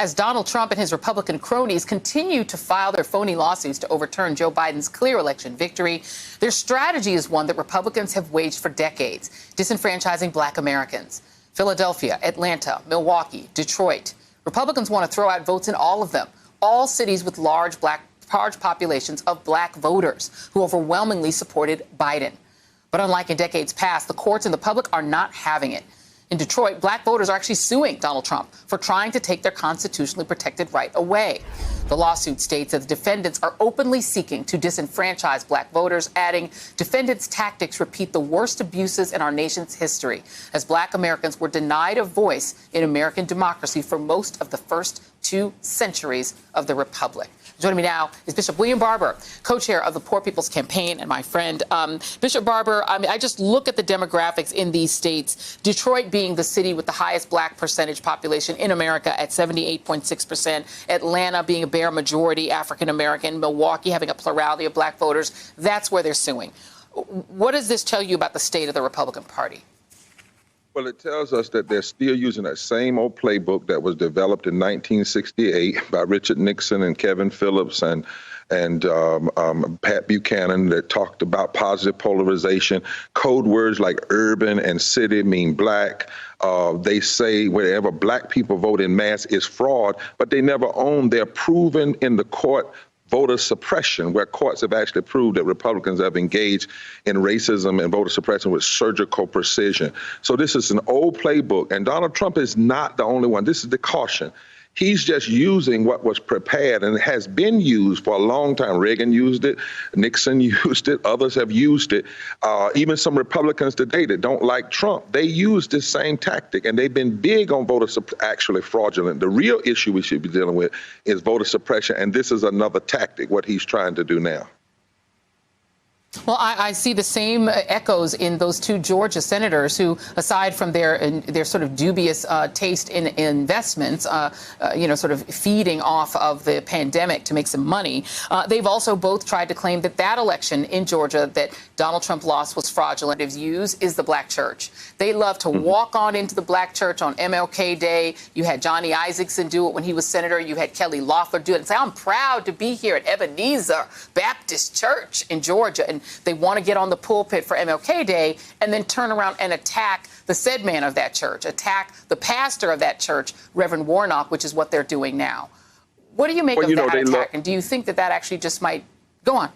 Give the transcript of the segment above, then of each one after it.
As Donald Trump and his Republican cronies continue to file their phony lawsuits to overturn Joe Biden's clear election victory, their strategy is one that Republicans have waged for decades, disenfranchising black Americans. Philadelphia, Atlanta, Milwaukee, Detroit. Republicans want to throw out votes in all of them, all cities with large populations of black voters who overwhelmingly supported Biden. But unlike in decades past, the courts and the public are not having it. In Detroit, black voters are actually suing Donald Trump for trying to take their constitutionally protected right away. The lawsuit states that the defendants are openly seeking to disenfranchise black voters, adding, defendants' tactics repeat the worst abuses in our nation's history, as black Americans were denied a voice in American democracy for most of the first 2 centuries of the republic. Joining me now is Bishop William Barber, co-chair of the Poor People's Campaign, and my friend. Bishop Barber, I just look at the demographics in these states, Detroit being the city with the highest black percentage population in America at 78.6%, Atlanta being a bare majority African-American, Milwaukee having a plurality of black voters. That's where they're suing. What does this tell you about the state of the Republican Party? Well, it tells us that they're still using that same old playbook that was developed in 1968 by Richard Nixon and Kevin Phillips and Pat Buchanan, that talked about positive polarization. Code words like urban and city mean black. They say wherever black people vote in mass is fraud, but they never own their proven in the court voter suppression, where courts have actually proved that Republicans have engaged in racism and voter suppression with surgical precision. So this is an old playbook, and Donald Trump is not the only one. This is the caution. He's just using what was prepared and has been used for a long time. Reagan used it, Nixon used it, others have used it. Even some Republicans today that don't like Trump, they use this same tactic, and they've been big on voter actually fraudulent. The real issue we should be dealing with is voter suppression, and this is another tactic, what he's trying to do now. Well, I see the same echoes in those 2 Georgia senators who, aside from their sort of dubious taste in investments, sort of feeding off of the pandemic to make some money, they've also both tried to claim that election in Georgia that Donald Trump lost was fraudulent. His use is the black church. They love to walk on into the black church on MLK Day. You had Johnny Isakson do it when he was senator. You had Kelly Loeffler do it and say, I'm proud to be here at Ebenezer Baptist Church in Georgia. And they want to get on the pulpit for MLK Day and then turn around and attack the said man of that church, attack the pastor of that church, Reverend Warnock, which is what they're doing now. What do you make of that attack? And do you think that actually just might go on?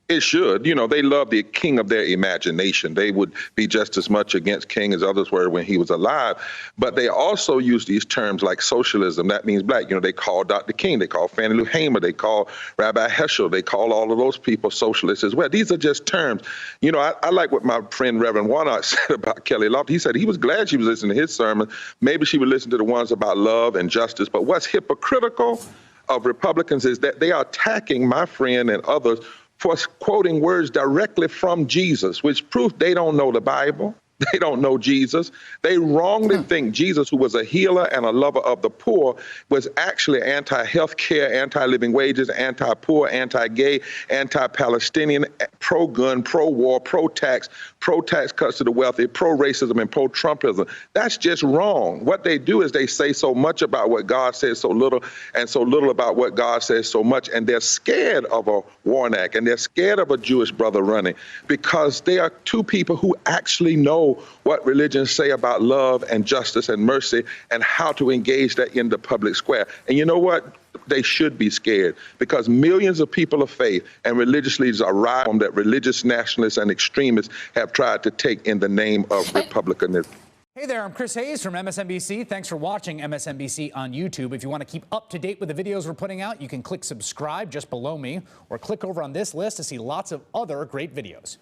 It should. You know, they love the king of their imagination. They would be just as much against King as others were when he was alive. But they also use these terms like socialism. That means black. You know, they call Dr. King. They call Fannie Lou Hamer. They call Rabbi Heschel. They call all of those people socialists as well. These are just terms. You know, I like what my friend Reverend Warnock said about Kelly Loeffler. He said he was glad she was listening to his sermon. Maybe she would listen to the ones about love and justice. But what's hypocritical of Republicans is that they are attacking my friend and others for quoting words directly from Jesus, which proves they don't know the Bible. They don't know Jesus. They wrongly think Jesus, who was a healer and a lover of the poor, was actually anti-health care, anti-living wages, anti-poor, anti-gay, anti-Palestinian, pro-gun, pro-war, pro-tax cuts to the wealthy, pro-racism, and pro-Trumpism. That's just wrong. What they do is they say so much about what God says so little, and so little about what God says so much, and they're scared of a Warnock, and they're scared of a Jewish brother running, because they are 2 people who actually know what religions say about love and justice and mercy and how to engage that in the public square. And you know what? They should be scared, because millions of people of faith and religious leaders are riding that religious nationalists and extremists have tried to take in the name of republicanism. Hey there, I'm Chris Hayes from MSNBC. Thanks for watching MSNBC on YouTube. If you want to keep up to date with the videos we're putting out, you can click subscribe just below me, or click over on this list to see lots of other great videos.